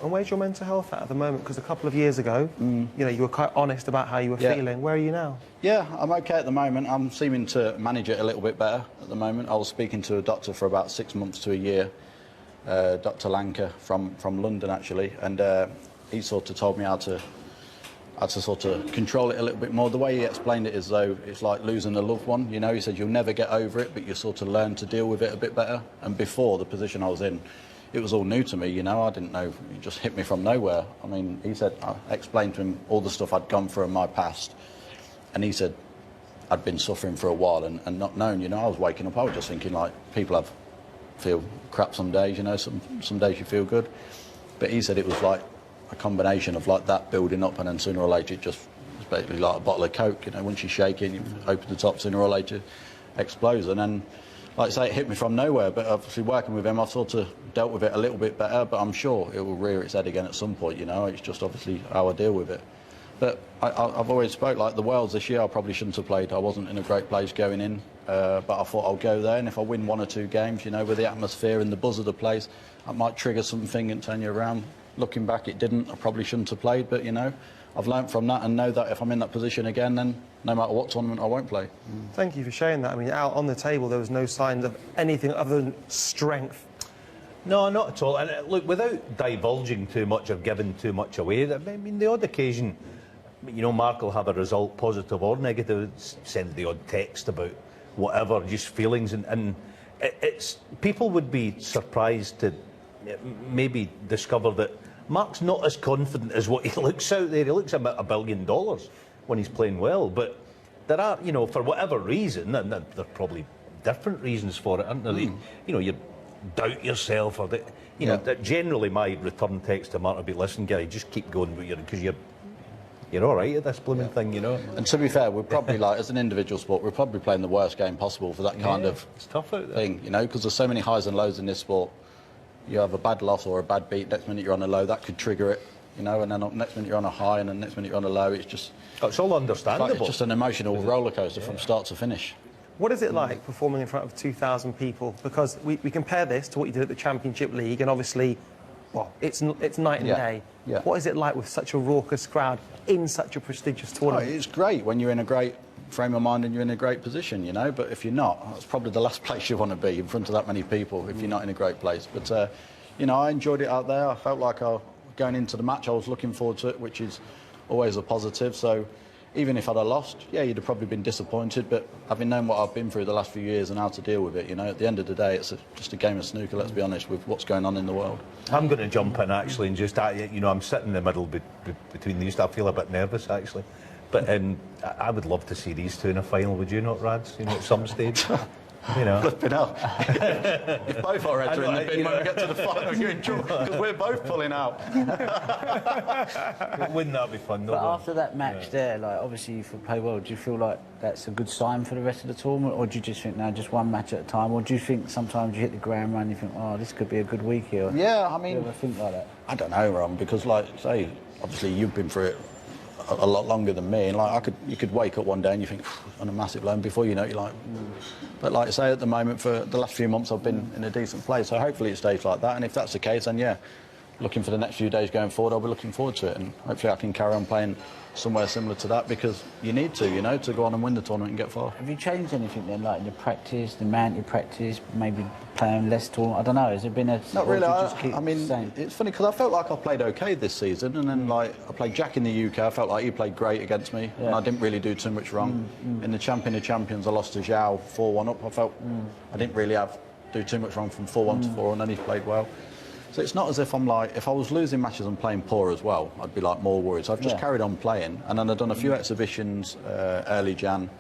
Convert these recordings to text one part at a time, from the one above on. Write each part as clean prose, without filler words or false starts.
And where's your mental health at the moment? Because a couple of years ago, you know, you were quite honest about how you were feeling. Where are you now? Yeah, I'm okay at the moment. I'm seeming to manage it a little bit better at the moment. I was speaking to a doctor for about 6 months to a year, Dr. Lanka from London actually, and he sort of told me how to sort of control it a little bit more. The way he explained it is though it's like losing a loved one. You know, he said you'll never get over it, but you sort of learn to deal with it a bit better. And before, the position I was in, it was all new to me, you know. I didn't know. It just hit me from nowhere. I mean, he said, I explained to him all the stuff I'd gone through in my past, and he said I'd been suffering for a while and not known, you know. I was waking up, I was just thinking, like, people feel crap some days, you know, some days you feel good. But he said it was like a combination of like that building up, and then sooner or later it just was basically like a bottle of Coke, you know. Once you shake it, you open the top, sooner or later it explodes. And then, like I say, it hit me from nowhere, but obviously working with him, I've sort of dealt with it a little bit better, but I'm sure it will rear its head again at some point, you know. It's just obviously how I deal with it. But I've always spoke, like the Worlds this year, I probably shouldn't have played. I wasn't in a great place going in, but I thought I'll go there, and if I win 1 or 2 games, you know, with the atmosphere and the buzz of the place, I might trigger something and turn you around. Looking back, it didn't. I probably shouldn't have played, but, you know, I've learnt from that and know that if I'm in that position again, then no matter what tournament, I won't play. Thank you for sharing that. I mean, out on the table, there was no signs of anything other than strength. No, not at all. And look, without divulging too much or giving too much away, I mean, the odd occasion, you know, Mark will have a result, positive or negative, send the odd text about whatever, just feelings, and it's people would be surprised to maybe discover that Mark's not as confident as what he looks out there. He looks about $1 billion when he's playing well, but there are, you know, for whatever reason, and there are probably different reasons for it, aren't there? You know, you doubt yourself, or you know, that generally my return text to Mark would be, listen, Gary, just keep going, because you're all right at this blooming thing, you know. And to be fair, we're probably, like, as an individual sport, we're probably playing the worst game possible for that kind of it's tough out there. thing, you know, because there's so many highs and lows in this sport. You have a bad loss or a bad beat, next minute you're on a low, that could trigger it, you know, and then next minute you're on a high, and then next minute you're on a low. It's just... It's all understandable. It's just an emotional roller coaster from start to finish. What is it like performing in front of 2,000 people? Because we compare this to what you did at the Championship League, and obviously, well, it's night and day. Yeah. What is it like with such a raucous crowd in such a prestigious tournament? Oh, it's great when you're in a great frame of mind and you're in a great position, you know, but if you're not, that's probably the last place you want to be, in front of that many people, if you're not in a great place. But, you know, I enjoyed it out there. I felt like going into the match, I was looking forward to it, which is always a positive. So even if I'd have lost, yeah, you'd have probably been disappointed, but having known what I've been through the last few years and how to deal with it, you know, at the end of the day, it's just a game of snooker, let's be honest, with what's going on in the world. I'm going to jump in, actually, and just, you know, I'm sitting in the middle between these. I feel a bit nervous, actually. But I would love to see these two in a final, would you not, Rads, you know, at some stage? You know. Flipping out. If both our heads are in the bin when we get to the final, you're in trouble, because we're both pulling out. Wouldn't that be fun, though? But after that match there, like, obviously, if you play well, do you feel like that's a good sign for the rest of the tournament, or do you just think, no, just one match at a time, or do you think sometimes you hit the ground run and you think, oh, this could be a good week here? Yeah, I mean... Do you ever think like that? I don't know, Ron, because, like, say, obviously you've been through it a lot longer than me, and like you could wake up one day and you think on a massive low, and before you know it, you're like, But like I say, at the moment, for the last few months, I've been in a decent place, so hopefully it stays like that. And if that's the case, then yeah, looking for the next few days going forward, I'll be looking forward to it, and hopefully I can carry on playing somewhere similar to that, because you need to, you know, to go on and win the tournament and get far. Have you changed anything then, like in your practice, the amount you practice, maybe playing less tournament? I don't know, has there been a... Not really, I mean, it's funny, because I felt like I played okay this season, and then, like, I played Jack in the UK, I felt like he played great against me, and I didn't really do too much wrong. In the Champion of Champions, I lost to Zhao 4-1 up, I felt I didn't really do too much wrong from 4-1 to 4, and then he played well. So it's not as if I'm like, if I was losing matches and playing poor as well, I'd be like more worried. So I've just carried on playing, and then I've done a few exhibitions early Jan.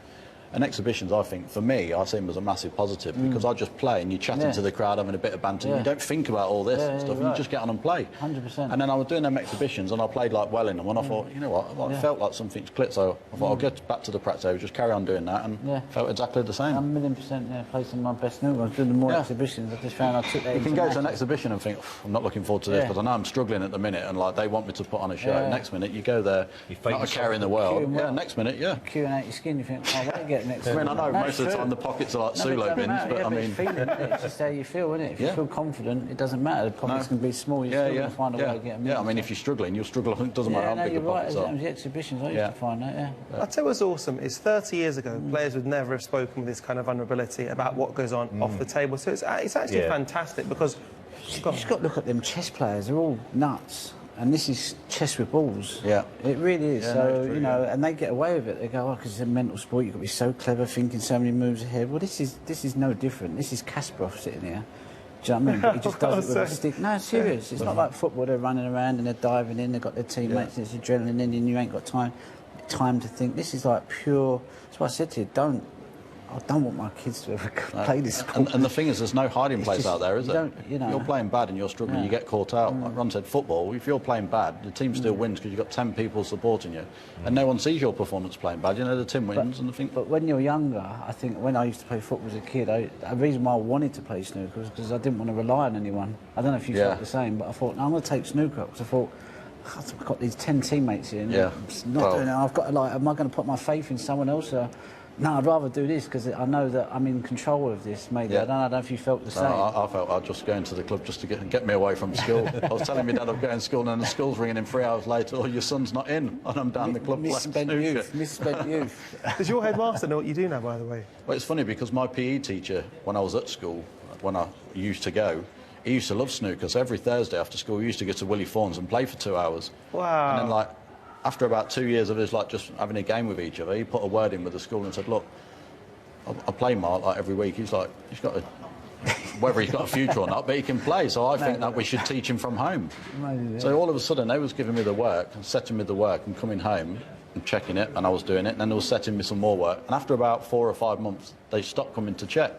And exhibitions, I think, for me, I see them as a massive positive, because I just play and you're chatting to the crowd, having a bit of banter, and you don't think about all this and stuff, and you just get on and play. 100%. And then I was doing them exhibitions, and I played like well in them, and I thought, you know what, I felt like something's clicked, so I thought I'll get back to the practice area, just carry on doing that, and felt exactly the same. I'm 1,000,000%, played some of my best snooker. I was doing more exhibitions, I just found I took that. You can go to an exhibition and think, I'm not looking forward to this, because I know I'm struggling at the minute, and like they want me to put on a show. Next minute, you go there, not a care in the world. Next minute, Queuing out your skin, you think, oh, wait, get next. I mean, I know No, most of the true. time the pockets are like No, it Sulo doesn't bins, matter, but yeah, I mean... it's feeling, isn't it? It's just how you feel, isn't it? If you Yeah. feel confident, it doesn't matter. The pockets can be small, you still can find a way to get them Yeah, in. I mean, if you're struggling, you'll struggle. It doesn't matter Yeah, how no, big you're the right. pockets As are. the exhibitions, I used Yeah. to find that, yeah. I'll tell you what's awesome is 30 years ago, players would never have spoken with this kind of vulnerability about what goes on off the table. So it's actually fantastic because... You just got to look at them chess players. They're all nuts. And this is chess with balls. Yeah. It really is. Yeah, so, no, it's true, you know, and they get away with it. They go, oh, because it's a mental sport, you've got to be so clever, thinking so many moves ahead. Well, this is no different. This is Kasparov sitting here. Do you know what I mean? But he just does it with a stick. No, serious. It's not like football. They're running around and they're diving in. They've got their teammates. It's adrenaline in, and you ain't got time to think. This is like pure... That's why I said to you, I don't want my kids to ever play this sport. And the thing is, there's no hiding place out there, is there? You know, you're playing bad and you're struggling, you get caught out. Like Ron said, football, if you're playing bad, the team still wins because you've got 10 people supporting you. And no one sees your performance playing bad. You know, the team wins and the thing... But when you're younger, I think when I used to play football as a kid, the reason why I wanted to play snooker was because I didn't want to rely on anyone. I don't know if you felt the same, but I thought, no, I'm going to take snooker. Because I thought, I've got these 10 teammates here. And I'm not doing it. I've got to, like, am I going to put my faith in someone else? No, I'd rather do this because I know that I'm in control of this, maybe. I don't know if you felt the same. I felt I'd just go into the club just to get me away from school. I was telling my dad I'm going to school and the school's ringing in 3 hours later, oh, your son's not in, and I'm down the club playing snooker. Misspent youth. Does your headmaster know what you do now, by the way? Well, it's funny because my PE teacher, when I was at school, when I used to go, he used to love snooker, so every Thursday after school, we used to go to Willie Fawn's and play for 2 hours. Wow. And then, like, after about 2 years of us, like, just having a game with each other, he put a word in with the school and said, look, I play Mark, like, every week. He's like, he's got a... whether he's got a future or not, but he can play, so I think that we should teach him from home. So all of a sudden, they was giving me the work, and setting me the work, and coming home and checking it, and I was doing it, and then they was setting me some more work. And after about 4 or 5 months, they stopped coming to check.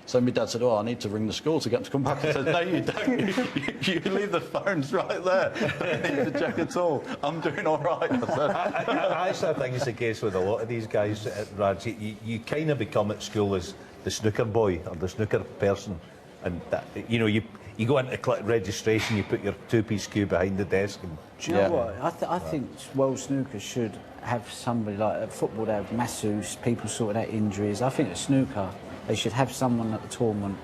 So my dad said, oh, I need to ring the school to get them to come back. I said, no, you don't. You leave the phones right there. Don't need to check at all. I'm doing all right. I actually think it's the case with a lot of these guys, Raj. You kind of become at school as the snooker boy or the snooker person. And, that, you know, you go into registration, you put your two-piece cue behind the desk. And, Do you know what? I think World Snooker should have somebody like at football, they have masseuse, people sorting out injuries. I think at snooker, they should have someone at the tournament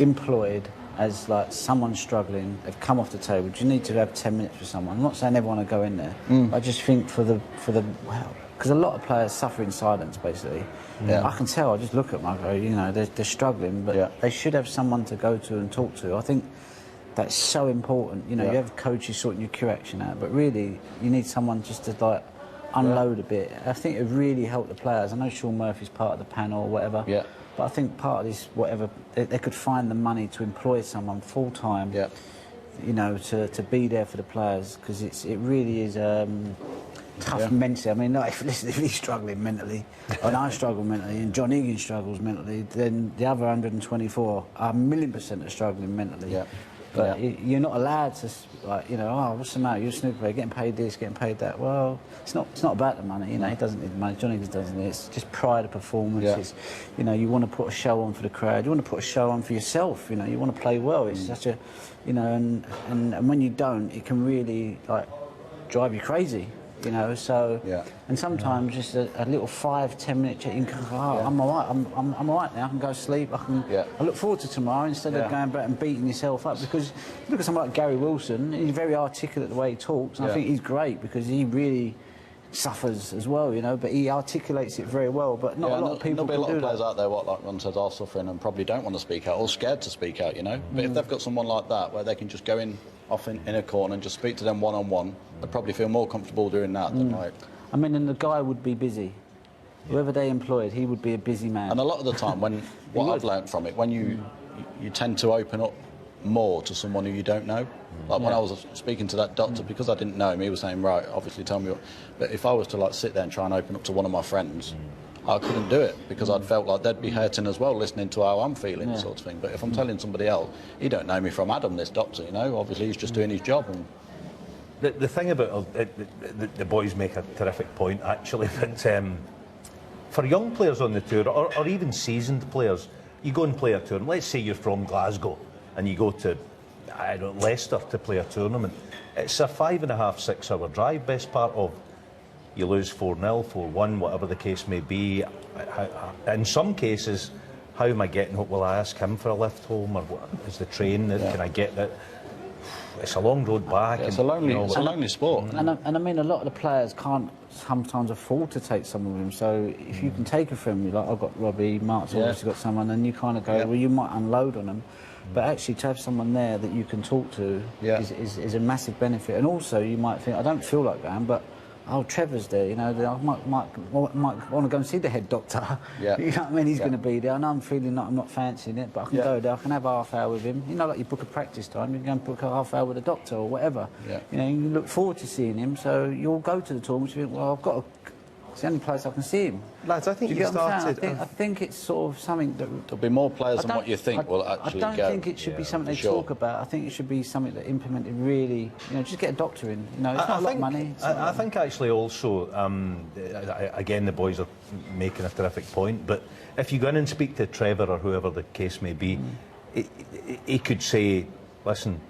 employed as like someone struggling, they've come off the table. Do you need to have 10 minutes for someone? I'm not saying everyone will go in there. I just think for the because a lot of players suffer in silence basically. I can tell, I just look at them, I go, you know, they're struggling, but they should have someone to go to and talk to. I think that's so important. You know, you have coaches sorting your cue action out, but really you need someone just to like unload a bit. I think it would really help the players. I know Sean Murphy's part of the panel or whatever. But I think part of this, whatever, they could find the money to employ someone full time, you know, to be there for the players, because it really is tough mentally. I mean, like, if he's struggling mentally, and I struggle mentally, and John Higgins struggles mentally, then the other 124 are 1,000,000% are struggling mentally. But you're not allowed to, like, you know, oh, what's the matter? You're a snooker player, getting paid this, getting paid that. Well, it's not about the money, you know. He doesn't need the money. John Higgins doesn't need it. It's just pride of performance. It's, you know, you want to put a show on for the crowd. You want to put a show on for yourself. You know, you want to play well. It's such a, you know, and when you don't, it can really like drive you crazy. You know, so and sometimes just a little 5-10 minute check. You can go, oh, I'm all right. I'm all right now. I can go to sleep. I look forward to tomorrow instead of going back and beating yourself up. Because look at someone like Gary Wilson. He's very articulate the way he talks. And I think he's great because he really suffers as well. You know, but he articulates it very well. But not a lot of people. There'll be a lot of players that. out there, like Ron says, are suffering and probably don't want to speak out or scared to speak out. You know, but if they've got someone like that where they can just go in. Off in a corner and just speak to them one-on-one, they'd probably feel more comfortable doing that than like... I mean, and the guy would be busy. Whoever they employed, he would be a busy man. And a lot of the time, what I've learnt from it, when you tend to open up more to someone who you don't know. Like when I was speaking to that doctor, because I didn't know him, he was saying, right, obviously tell me what... But if I was to like sit there and try and open up to one of my friends, I couldn't do it because I'd felt like they'd be hurting as well, listening to how I'm feeling, sort of thing. But if I'm telling somebody else, he don't know me from Adam, this doctor, you know. Obviously, he's just doing his job. And the thing about the boys make a terrific point, actually, that for young players on the tour, or even seasoned players, you go and play a tournament. Let's say you're from Glasgow and you go to, I don't know, Leicester to play a tournament. It's a 5.5, 6 hour drive, best part of you lose 4-0, 4-1, whatever the case may be. In some cases, how am I getting home? Will I ask him for a lift home, or what is the train? Can I get that? It's a long road back. Yeah, it's a lonely sport. And I mean, a lot of the players can't sometimes afford to take someone with them. So if you can take a friend, like I've got Robbie, Mark's obviously got someone, and you kind of go, well, you might unload on them. But actually, to have someone there that you can talk to is a massive benefit. And also, you might think, I don't feel like going, but Trevor's there, you know, I might want to go and see the head doctor. Yeah. You know what I mean? He's going to be there. I know I'm feeling like I'm not fancying it, but I can go there, I can have a half hour with him. You know, like you book a practice time, you can go and book a half hour with a doctor or whatever. Yeah. You know, you look forward to seeing him, so you'll go to the tournament, you think, well, it's the only place I can see him. Lads, I think you started... I think it's sort of something that... There'll be more players than what you think will actually go. I don't think it should be something they talk about. I think it should be something that implemented really... You know, just get a doctor in. You know, it's not a lot of money. I think actually also, again, the boys are making a terrific point, but if you go in and speak to Trevor or whoever the case may be, he could say, listen,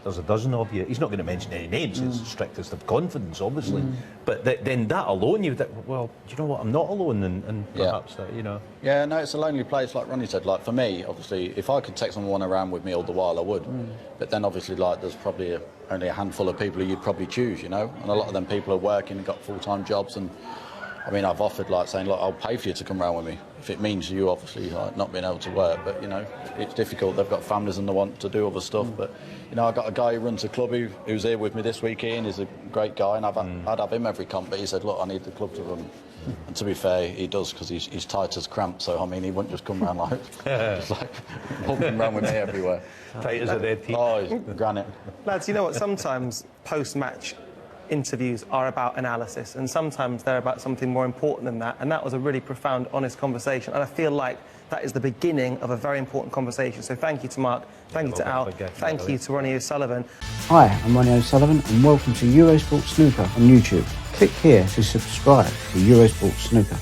there's a dozen of you. He's not going to mention any names. It's the strictest of confidence, obviously. But then that alone, you would think, well, do you know what? I'm not alone, and perhaps that, you know. Yeah, no, it's a lonely place, like Ronnie said. Like for me, obviously, if I could take someone around with me all the while, I would. But then obviously, like there's probably only a handful of people who you'd probably choose, you know. And a lot of them people are working and got full-time jobs. And I mean, I've offered like saying, look, I'll pay for you to come around with me if it means you obviously like, not being able to work. But you know, it's difficult. They've got families and they want to do other stuff. But you know, I got a guy who runs a club who's here with me this week. Ian is a great guy, and I'd have him every comp. But he said, look, I need the club to run. And to be fair, he does, because he's tight as cramp. So I mean, he wouldn't just come around like just like humping around with me everywhere. Tight as a dead teeth. Oh, he's granite. Lads, you know what? Sometimes post-match interviews are about analysis, and sometimes they're about something more important than that. And that was a really profound, honest conversation. And I feel like that is the beginning of a very important conversation. So thank you to Mark, thank you to Al, thank you to Ronnie O'Sullivan. Hi, I'm Ronnie O'Sullivan, and welcome to Eurosport Snooker on YouTube. Click here to subscribe to Eurosport Snooker.